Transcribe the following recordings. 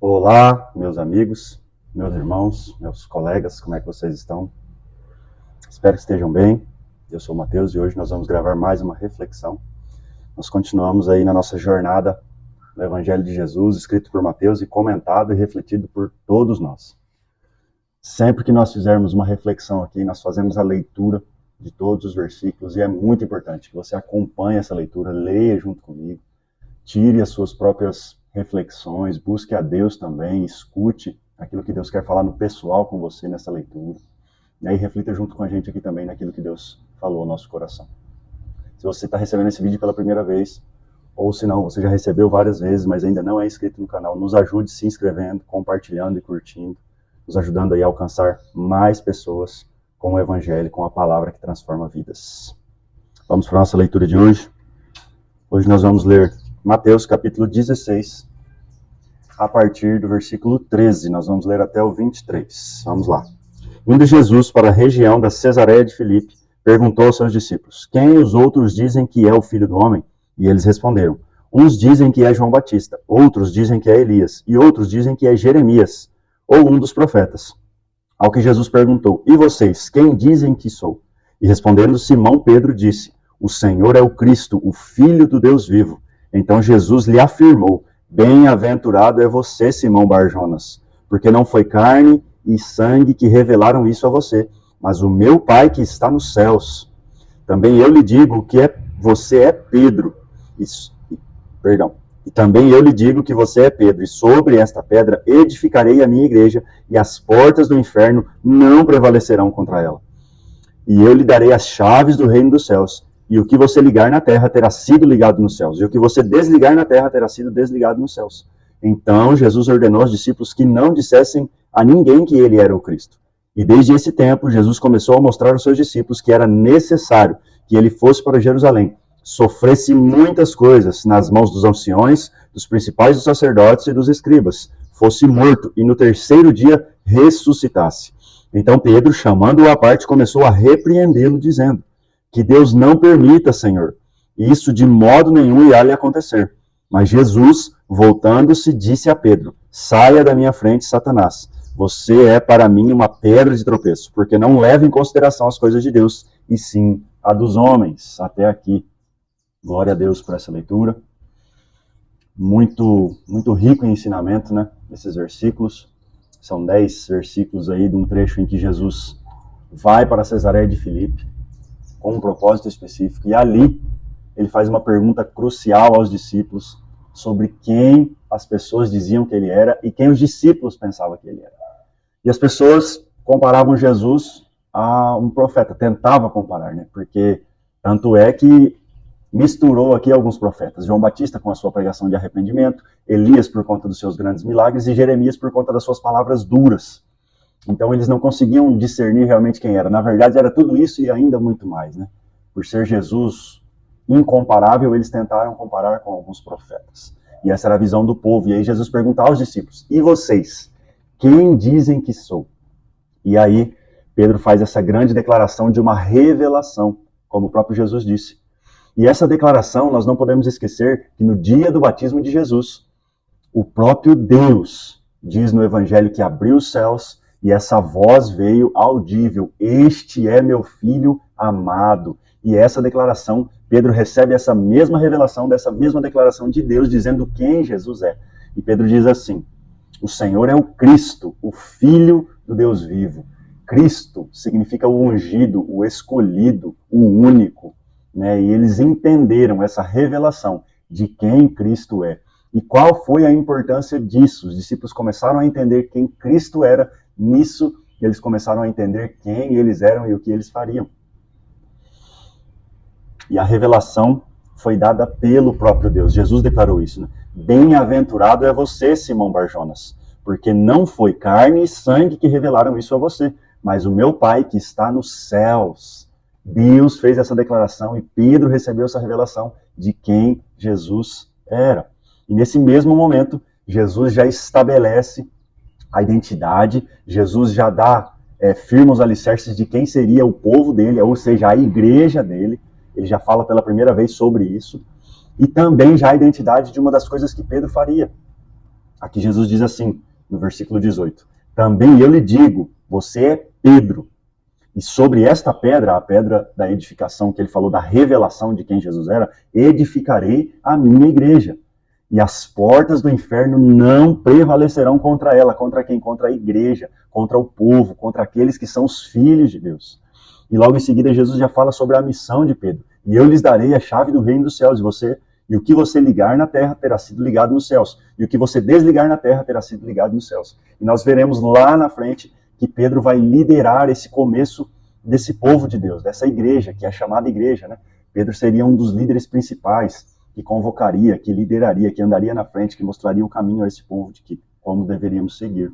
Olá, meus amigos, meus irmãos, meus colegas, como é que vocês estão? Espero que estejam bem. Eu sou o Matheus e hoje nós vamos gravar mais uma reflexão. Nós continuamos aí na nossa jornada no Evangelho de Jesus, escrito por Mateus e comentado e refletido por todos nós. Sempre que nós fizermos uma reflexão aqui, nós fazemos a leitura de todos os versículos e é muito importante que você acompanhe essa leitura, leia junto comigo, tire as suas próprias reflexões, busque a Deus também, escute aquilo que Deus quer falar no pessoal com você nessa leitura, e reflita junto com a gente aqui também naquilo que Deus falou ao nosso coração. Se você está recebendo esse vídeo pela primeira vez, ou se não, você já recebeu várias vezes, mas ainda não é inscrito no canal, nos ajude se inscrevendo, compartilhando e curtindo, nos ajudando aí a alcançar mais pessoas com o Evangelho, com a palavra que transforma vidas. Vamos para a nossa leitura de hoje. Hoje nós vamos ler Mateus capítulo 16, a partir do versículo 13, nós vamos ler até o 23. Vamos lá. Indo Jesus para a região da Cesareia de Filipe, perguntou aos seus discípulos: quem os outros dizem que é o Filho do Homem? E eles responderam: uns dizem que é João Batista, outros dizem que é Elias, e outros dizem que é Jeremias, ou um dos profetas. Ao que Jesus perguntou: e vocês, quem dizem que sou? E respondendo Simão Pedro disse: o Senhor é o Cristo, o Filho do Deus vivo. Então Jesus lhe afirmou: bem-aventurado é você, Simão Bar-Jonas, porque não foi carne e sangue que revelaram isso a você, mas o meu Pai que está nos céus. Também eu lhe digo que você é Pedro. E também eu lhe digo que você é Pedro, e sobre esta pedra edificarei a minha igreja, e as portas do inferno não prevalecerão contra ela. E eu lhe darei as chaves do reino dos céus. E o que você ligar na terra terá sido ligado nos céus, e o que você desligar na terra terá sido desligado nos céus. Então Jesus ordenou aos discípulos que não dissessem a ninguém que ele era o Cristo. E desde esse tempo Jesus começou a mostrar aos seus discípulos que era necessário que ele fosse para Jerusalém, sofresse muitas coisas nas mãos dos anciões, dos principais dos sacerdotes e dos escribas, fosse morto e no terceiro dia ressuscitasse. Então Pedro, chamando-o à parte, começou a repreendê-lo, dizendo: que Deus não permita, Senhor, isso de modo nenhum irá lhe acontecer. Mas Jesus, voltando-se, disse a Pedro: saia da minha frente, Satanás. Você é para mim uma pedra de tropeço, porque não leva em consideração as coisas de Deus, e sim a dos homens. Até aqui. Glória a Deus por essa leitura. Muito rico em ensinamento, né? Esses versículos. São 10 versículos aí de um trecho em que Jesus vai para a Cesareia de Filipe, com um propósito específico, e ali ele faz uma pergunta crucial aos discípulos sobre quem as pessoas diziam que ele era e quem os discípulos pensavam que ele era. E as pessoas comparavam Jesus a um profeta, tentavam comparar, né? Porque tanto é que misturou aqui alguns profetas, João Batista com a sua pregação de arrependimento, Elias por conta dos seus grandes milagres e Jeremias por conta das suas palavras duras. Então eles não conseguiam discernir realmente quem era. Na verdade era tudo isso e ainda muito mais, né? Por ser Jesus incomparável, eles tentaram comparar com alguns profetas. E essa era a visão do povo. E aí Jesus pergunta aos discípulos: e vocês? Quem dizem que sou? E aí Pedro faz essa grande declaração de uma revelação, como o próprio Jesus disse. E essa declaração, nós não podemos esquecer que no dia do batismo de Jesus, o próprio Deus diz no Evangelho que abriu os céus e essa voz veio audível: este é meu filho amado. E essa declaração, Pedro recebe essa mesma revelação, dessa mesma declaração de Deus, dizendo quem Jesus é. E Pedro diz assim: o Senhor é o Cristo, o Filho do Deus vivo. Cristo significa o ungido, o escolhido, o único. Né? E eles entenderam essa revelação de quem Cristo é. E qual foi a importância disso? Os discípulos começaram a entender quem Cristo era. Nisso, eles começaram a entender quem eles eram e o que eles fariam. E a revelação foi dada pelo próprio Deus. Jesus declarou isso, né? Bem-aventurado é você, Simão Bar-Jonas, porque não foi carne e sangue que revelaram isso a você, mas o meu Pai que está nos céus. Deus fez essa declaração e Pedro recebeu essa revelação de quem Jesus era. E nesse mesmo momento, Jesus já estabelece a identidade, Jesus já dá firma os alicerces de quem seria o povo dele, ou seja, a igreja dele. Ele já fala pela primeira vez sobre isso. E também já a identidade de uma das coisas que Pedro faria. Aqui Jesus diz assim, no versículo 18, também eu lhe digo, você é Pedro, e sobre esta pedra, a pedra da edificação, que ele falou da revelação de quem Jesus era, edificarei a minha igreja. E as portas do inferno não prevalecerão contra ela. Contra quem? Contra a igreja, contra o povo, contra aqueles que são os filhos de Deus. E logo em seguida Jesus já fala sobre a missão de Pedro. E eu lhes darei a chave do reino dos céus. E o que você ligar na terra terá sido ligado nos céus. E o que você desligar na terra terá sido ligado nos céus. E nós veremos lá na frente que Pedro vai liderar esse começo desse povo de Deus, dessa igreja, que é chamada igreja, né? Pedro seria um dos líderes principais, que convocaria, que lideraria, que andaria na frente, que mostraria o caminho a esse povo de como deveríamos seguir.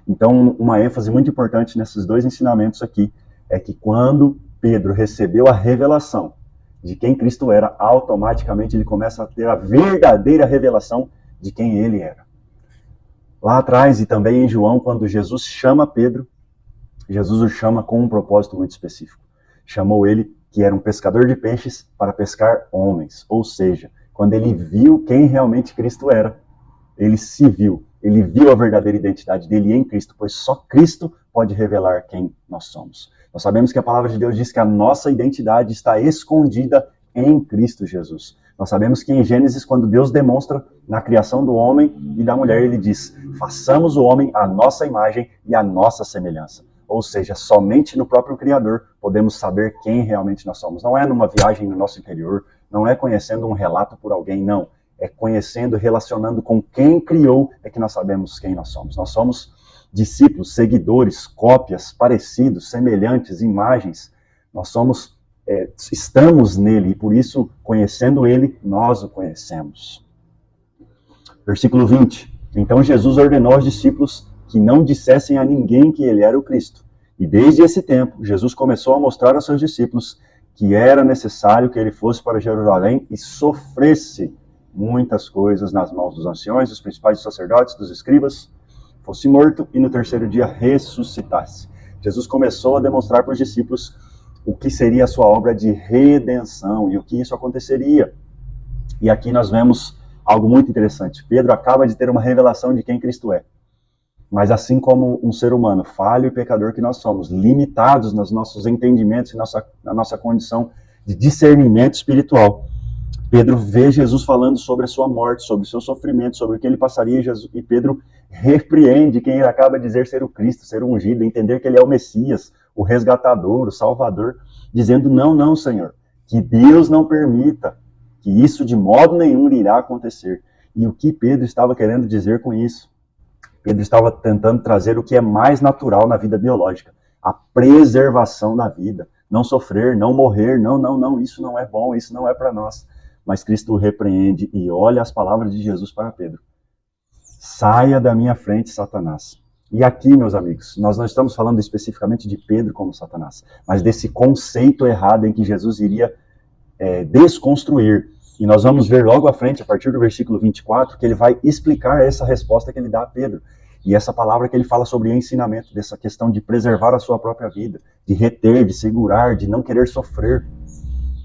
Então, uma ênfase muito importante nesses dois ensinamentos aqui é que quando Pedro recebeu a revelação de quem Cristo era, automaticamente ele começa a ter a verdadeira revelação de quem ele era. Lá atrás, e também em João, quando Jesus chama Pedro, Jesus o chama com um propósito muito específico. Chamou ele, que era um pescador de peixes, para pescar homens. Ou seja, quando ele viu quem realmente Cristo era, ele se viu. Ele viu a verdadeira identidade dele em Cristo, pois só Cristo pode revelar quem nós somos. Nós sabemos que a palavra de Deus diz que a nossa identidade está escondida em Cristo Jesus. Nós sabemos que em Gênesis, quando Deus demonstra na criação do homem e da mulher, ele diz, façamos o homem à nossa imagem e à nossa semelhança. Ou seja, somente no próprio Criador podemos saber quem realmente nós somos. Não é numa viagem no nosso interior, não é conhecendo um relato por alguém, não. É conhecendo, relacionando com quem criou, é que nós sabemos quem nós somos. Nós somos discípulos, seguidores, cópias, parecidos, semelhantes, imagens. Nós somos, estamos nele e por isso, conhecendo ele, nós o conhecemos. Versículo 20. Então Jesus ordenou aos discípulos que não dissessem a ninguém que ele era o Cristo. E desde esse tempo, Jesus começou a mostrar aos seus discípulos que era necessário que ele fosse para Jerusalém e sofresse muitas coisas nas mãos dos anciões, dos principais sacerdotes, dos escribas, fosse morto e no terceiro dia ressuscitasse. Jesus começou a demonstrar para os discípulos o que seria a sua obra de redenção e o que isso aconteceria. E aqui nós vemos algo muito interessante. Pedro acaba de ter uma revelação de quem Cristo é. Mas assim como um ser humano falho e pecador que nós somos, limitados nos nossos entendimentos e na nossa condição de discernimento espiritual, Pedro vê Jesus falando sobre a sua morte, sobre o seu sofrimento, sobre o que ele passaria, e Pedro repreende quem ele acaba de dizer ser o Cristo, ser o ungido, entender que ele é o Messias, o resgatador, o Salvador, dizendo, não, Senhor, que Deus não permita, que isso de modo nenhum irá acontecer. E o que Pedro estava querendo dizer com isso? Pedro estava tentando trazer o que é mais natural na vida biológica, a preservação da vida, não sofrer, não morrer, não, isso não é bom, isso não é para nós. Mas Cristo o repreende e olha as palavras de Jesus para Pedro. Saia da minha frente, Satanás. E aqui, meus amigos, nós não estamos falando especificamente de Pedro como Satanás, mas desse conceito errado em que Jesus iria desconstruir. E nós vamos ver logo à frente, a partir do versículo 24, que ele vai explicar essa resposta que ele dá a Pedro. E essa palavra que ele fala sobre ensinamento, dessa questão de preservar a sua própria vida, de reter, de segurar, de não querer sofrer.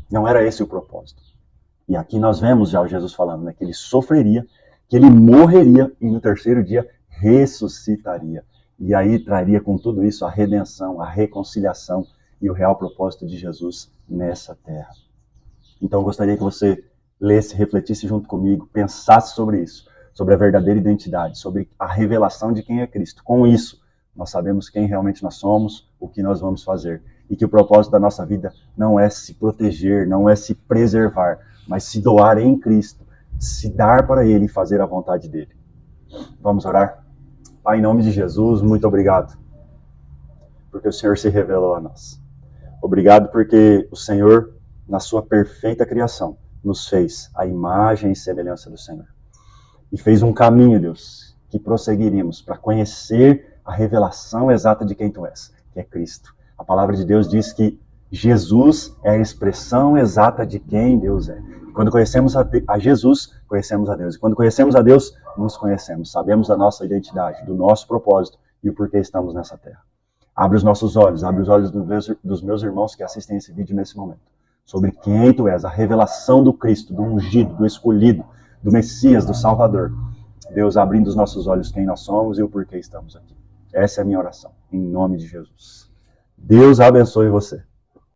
Não era esse o propósito. E aqui nós vemos já o Jesus falando, né, que ele sofreria, que ele morreria e no terceiro dia ressuscitaria. E aí traria com tudo isso a redenção, a reconciliação e o real propósito de Jesus nessa terra. Então eu gostaria que você lesse, refletisse junto comigo, pensasse sobre isso, sobre a verdadeira identidade, sobre a revelação de quem é Cristo. Com isso, nós sabemos quem realmente nós somos, o que nós vamos fazer. E que o propósito da nossa vida não é se proteger, não é se preservar, mas se doar em Cristo, se dar para Ele e fazer a vontade dEle. Vamos orar? Pai, em nome de Jesus, muito obrigado, porque o Senhor se revelou a nós. Obrigado porque o Senhor, na sua perfeita criação, nos fez a imagem e semelhança do Senhor. E fez um caminho, Deus, que prosseguiríamos para conhecer a revelação exata de quem Tu és, que é Cristo. A palavra de Deus diz que Jesus é a expressão exata de quem Deus é. E quando conhecemos a Jesus, conhecemos a Deus. E quando conhecemos a Deus, nos conhecemos. Sabemos da nossa identidade, do nosso propósito e o porquê estamos nessa terra. Abre os nossos olhos, abre os olhos dos meus irmãos que assistem esse vídeo nesse momento. Sobre quem Tu és, a revelação do Cristo, do ungido, do escolhido, do Messias, do Salvador. Deus abrindo os nossos olhos quem nós somos e o porquê estamos aqui. Essa é a minha oração, em nome de Jesus. Deus abençoe você.